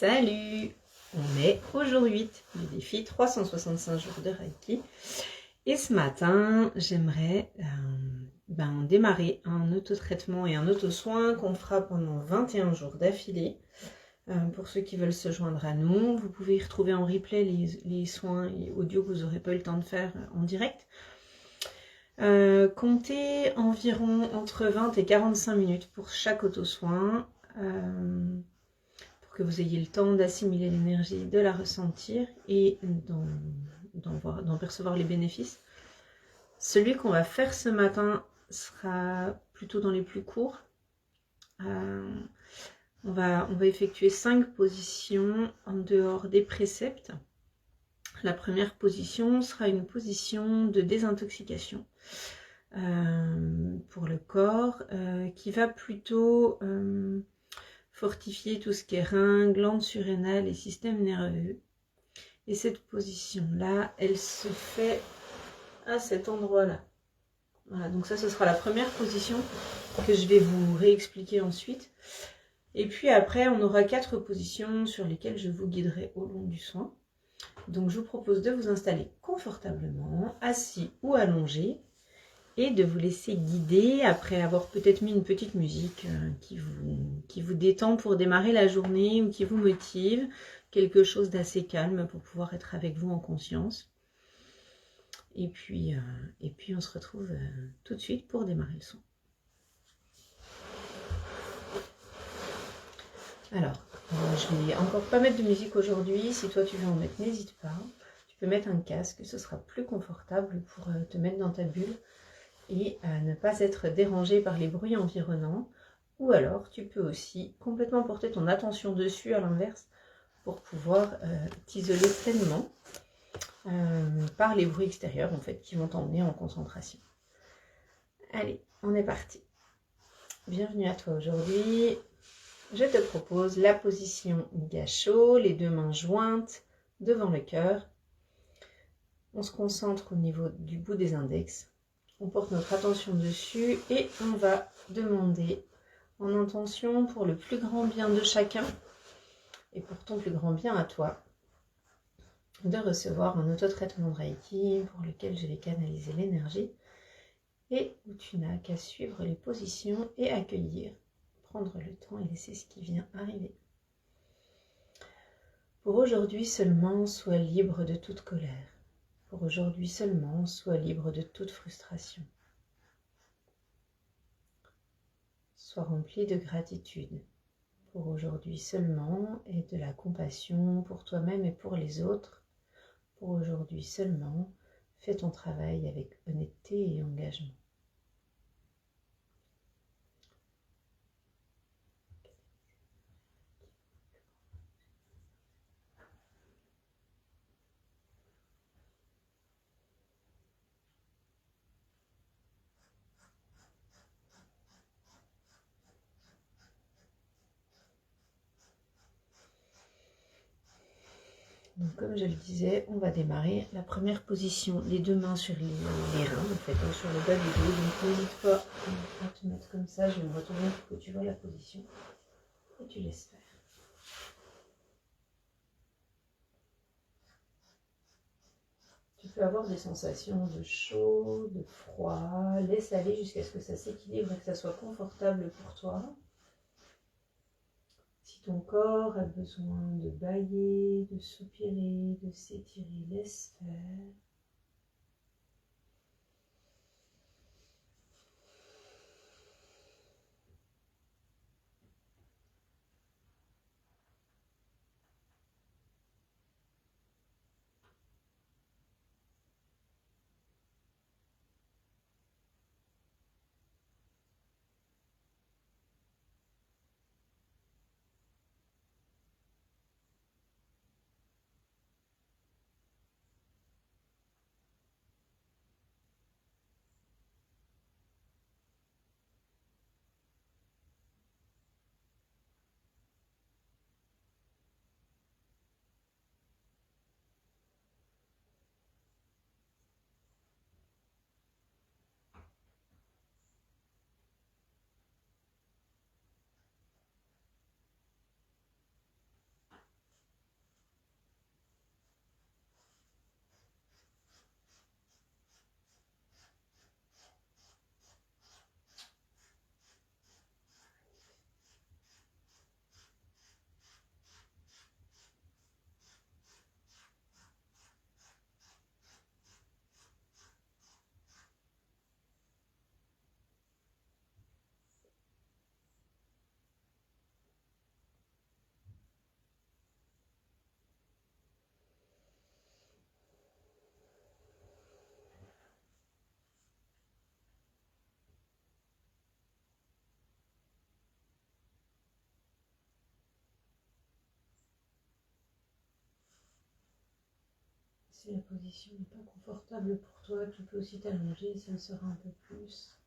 Salut! On est au jour 8 du défi 365 jours de Reiki. Et ce matin, j'aimerais démarrer un auto-traitement et un auto-soin qu'on fera pendant 21 jours d'affilée. Pour ceux qui veulent se joindre à nous, vous pouvez y retrouver en replay les soins et audio que vous n'aurez pas eu le temps de faire en direct. Comptez environ entre 20 et 45 minutes pour chaque auto-soin. Que vous ayez le temps d'assimiler l'énergie, de la ressentir et d'en percevoir les bénéfices. Celui qu'on va faire ce matin sera plutôt dans les plus courts. On va effectuer 5 positions en dehors des préceptes. La première position sera une position de désintoxication pour le corps qui va plutôt fortifier tout ce qui est reins, glandes surrénales et système nerveux. Et cette position-là, elle se fait à cet endroit-là. Voilà, donc ça, ce sera la première position que je vais vous réexpliquer ensuite. Et puis après, on aura 4 positions sur lesquelles je vous guiderai au long du soin. Donc je vous propose de vous installer confortablement, assis ou allongé, et de vous laisser guider après avoir peut-être mis une petite musique qui vous détend pour démarrer la journée ou qui vous motive, quelque chose d'assez calme pour pouvoir être avec vous en conscience. Et puis on se retrouve tout de suite pour démarrer le son. Alors, je vais encore pas mettre de musique aujourd'hui. Si toi tu veux en mettre, n'hésite pas. Tu peux mettre un casque, ce sera plus confortable pour te mettre dans ta bulle et ne pas être dérangé par les bruits environnants. Ou alors, tu peux aussi complètement porter ton attention dessus, à l'inverse, pour pouvoir t'isoler pleinement par les bruits extérieurs, en fait, qui vont t'emmener en concentration. Allez, on est parti. Bienvenue à toi aujourd'hui. Je te propose la position Gassho, les 2 mains jointes devant le cœur. On se concentre au niveau du bout des index. On porte notre attention dessus et on va demander en intention pour le plus grand bien de chacun et pour ton plus grand bien à toi de recevoir un auto-traitement de Reiki pour lequel je vais canaliser l'énergie et où tu n'as qu'à suivre les positions et accueillir, prendre le temps et laisser ce qui vient arriver. Pour aujourd'hui seulement, sois libre de toute colère. Pour aujourd'hui seulement, sois libre de toute frustration. Sois rempli de gratitude pour aujourd'hui seulement et de la compassion pour toi-même et pour les autres. Pour aujourd'hui seulement, fais ton travail avec honnêteté et engagement. Donc, comme je le disais, on va démarrer la première position, les 2 mains sur les reins, en fait, sur le bas du dos. Donc n'hésite pas à te mettre comme ça, je vais me retourner pour que tu vois la position et tu laisses faire. Tu peux avoir des sensations de chaud, de froid, laisse aller jusqu'à ce que ça s'équilibre et que ça soit confortable pour toi. Si ton corps a besoin de bâiller, de soupirer, de s'étirer, laisse faire. Si la position n'est pas confortable pour toi, tu peux aussi t'allonger, ça le sera un peu plus.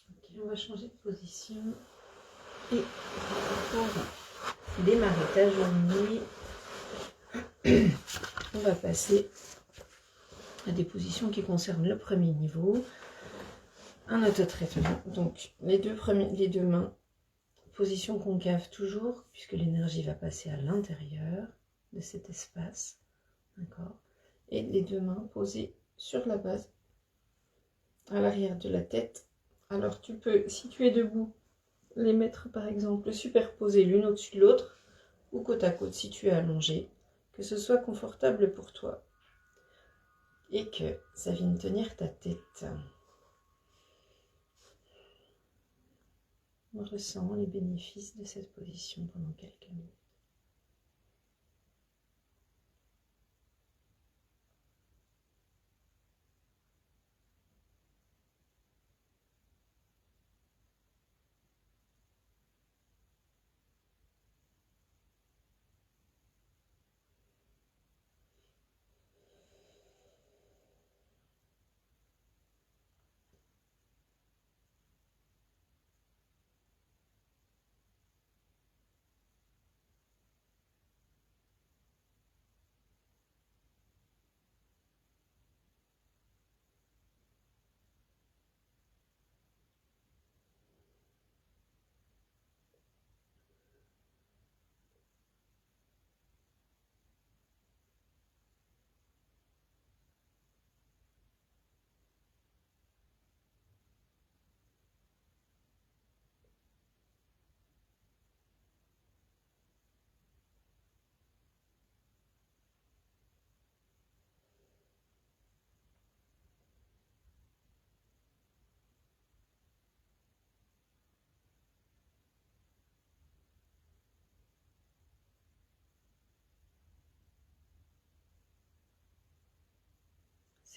Ok, on va changer de position. Et pour démarrer ta journée, on va passer à des positions qui concernent le premier niveau. Un autotraitement. Donc les deux mains, position concave toujours, puisque l'énergie va passer à l'intérieur de cet espace. D'accord. Et les deux mains posées sur la base, à l'arrière de la tête. Alors tu peux, si tu es debout, les mettre par exemple superposées l'une au-dessus de l'autre, ou côte à côte si tu es allongé, que ce soit confortable pour toi et que ça vienne tenir ta tête. On ressent les bénéfices de cette position pendant quelques minutes.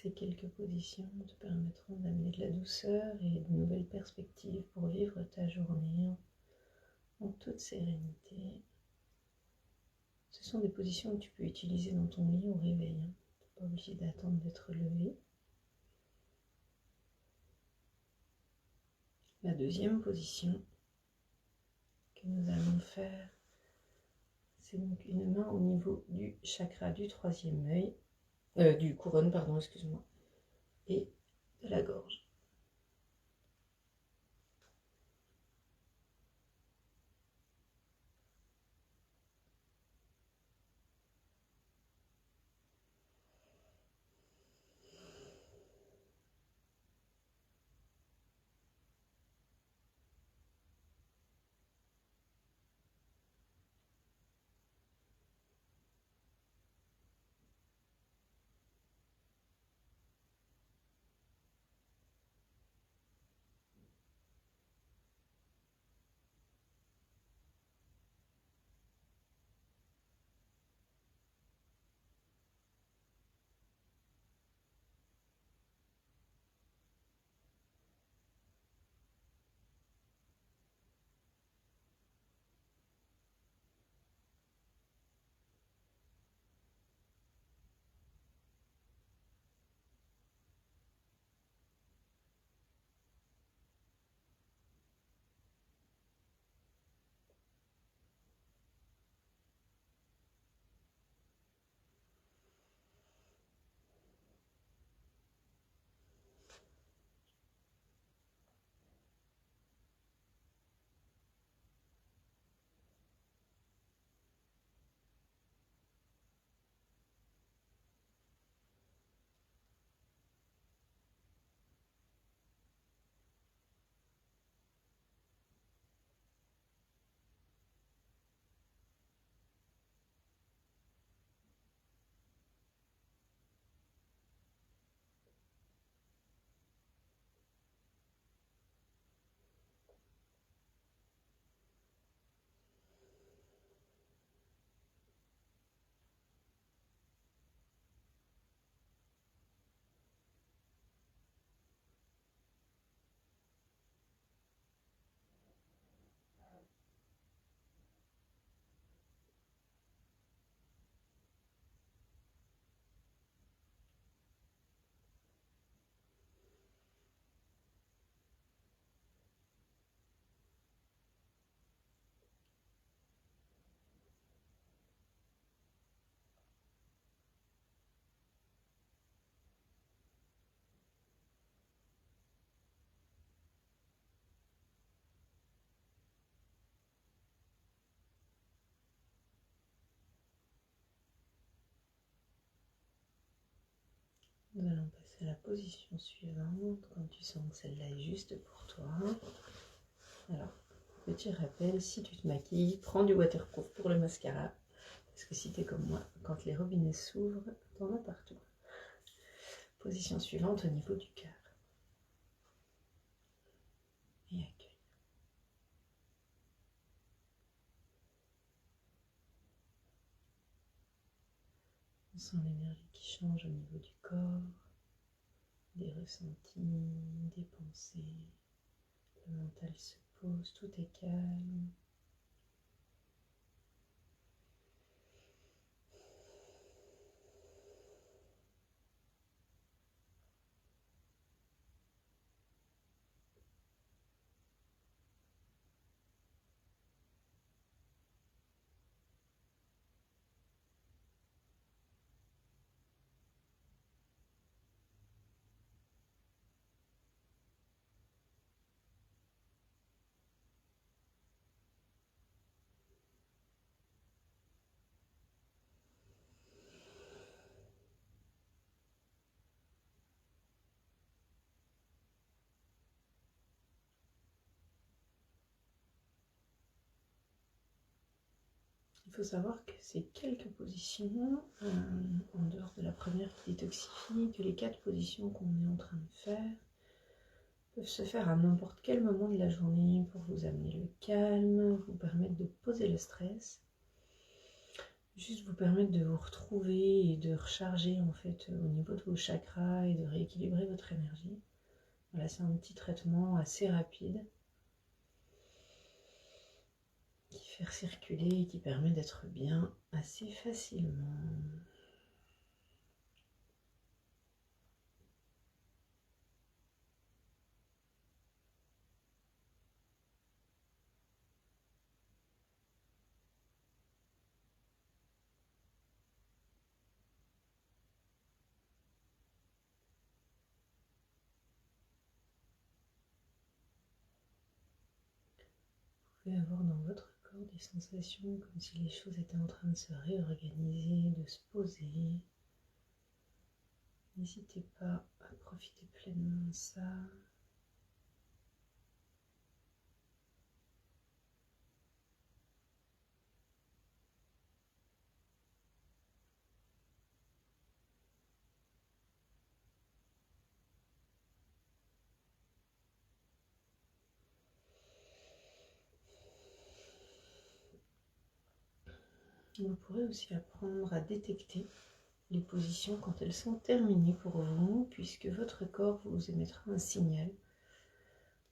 Ces quelques positions te permettront d'amener de la douceur et de nouvelles perspectives pour vivre ta journée en toute sérénité. Ce sont des positions que tu peux utiliser dans ton lit au réveil. Tu n'es pas obligé d'attendre d'être levé. La deuxième position que nous allons faire, c'est donc une main au niveau du chakra du troisième œil, du couronne, pardon, excuse-moi, et de la gorge. Nous allons passer à la position suivante quand tu sens que celle-là est juste pour toi. Alors, petit rappel, si tu te maquilles, prends du waterproof pour le mascara. Parce que si tu es comme moi, quand les robinets s'ouvrent, t'en as partout. Position suivante au niveau du cœur. Et accueille. On sent l'énergie qui change au niveau du corps, des ressentis, des pensées. Le mental se pose, tout est calme. Il faut savoir que ces quelques positions, en dehors de la première qui détoxifie, que les 4 positions qu'on est en train de faire, peuvent se faire à n'importe quel moment de la journée pour vous amener le calme, vous permettre de poser le stress, juste vous permettre de vous retrouver et de recharger en fait au niveau de vos chakras et de rééquilibrer votre énergie. Voilà, c'est un petit traitement assez rapide qui fait circuler et qui permet d'être bien assez facilement. Vous pouvez avoir dans votre corps des sensations comme si les choses étaient en train de se réorganiser, de se poser. N'hésitez pas à profiter pleinement de ça. Vous pourrez aussi apprendre à détecter les positions quand elles sont terminées pour vous, puisque votre corps vous émettra un signal.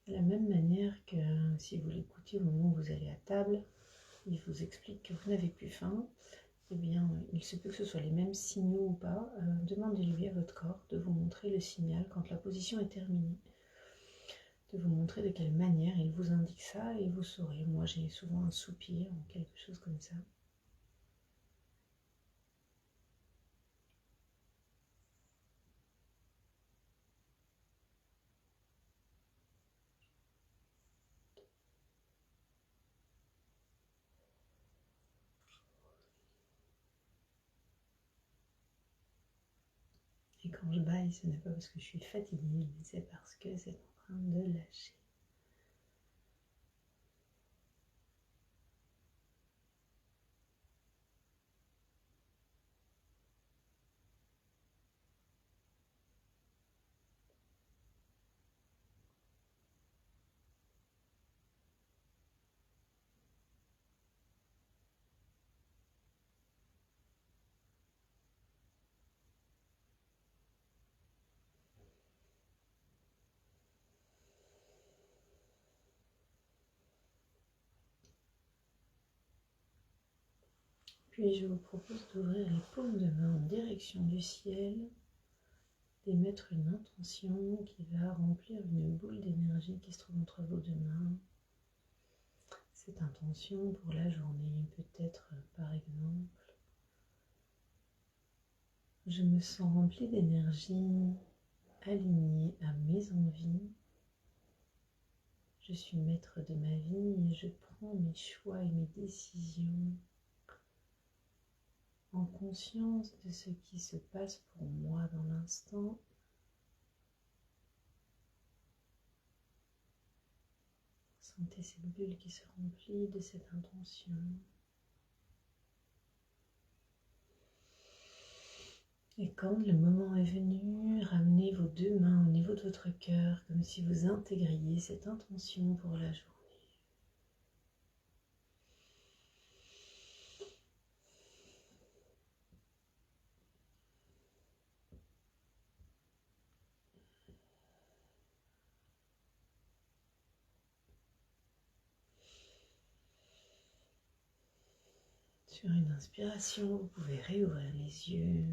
De la même manière que si vous l'écoutez au moment où vous allez à table, il vous explique que vous n'avez plus faim, eh bien, il se peut que ce soit les mêmes signaux ou pas. Demandez-lui à votre corps de vous montrer le signal quand la position est terminée, de vous montrer de quelle manière il vous indique ça et vous saurez. Moi, j'ai souvent un soupir ou quelque chose comme ça. Et quand je baille, ce n'est pas parce que je suis fatiguée, mais c'est parce que c'est en train de lâcher. Puis je vous propose d'ouvrir les paumes de main en direction du ciel, d'émettre une intention qui va remplir une boule d'énergie qui se trouve entre vos deux mains. Cette intention pour la journée peut être par exemple: je me sens rempli d'énergie, alignée à mes envies. Je suis maître de ma vie et je prends mes choix et mes décisions en conscience de ce qui se passe pour moi dans l'instant. Sentez cette bulle qui se remplit de cette intention. Et quand le moment est venu, ramenez vos deux mains au niveau de votre cœur, comme si vous intégriez cette intention pour la journée. Sur une inspiration, vous pouvez réouvrir les yeux.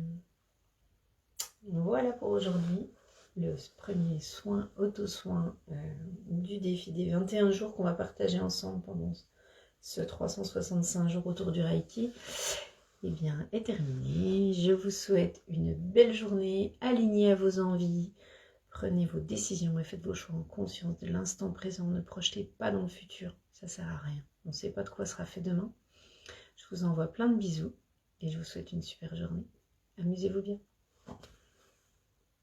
Voilà pour aujourd'hui, le premier soin, auto-soin du défi des 21 jours qu'on va partager ensemble pendant ce 365 jours autour du Reiki. Eh bien, est terminé. Je vous souhaite une belle journée, alignée à vos envies. Prenez vos décisions et faites vos choix en conscience de l'instant présent. Ne projetez pas dans le futur, ça sert à rien. On ne sait pas de quoi sera fait demain. Je vous envoie plein de bisous et je vous souhaite une super journée. Amusez-vous bien.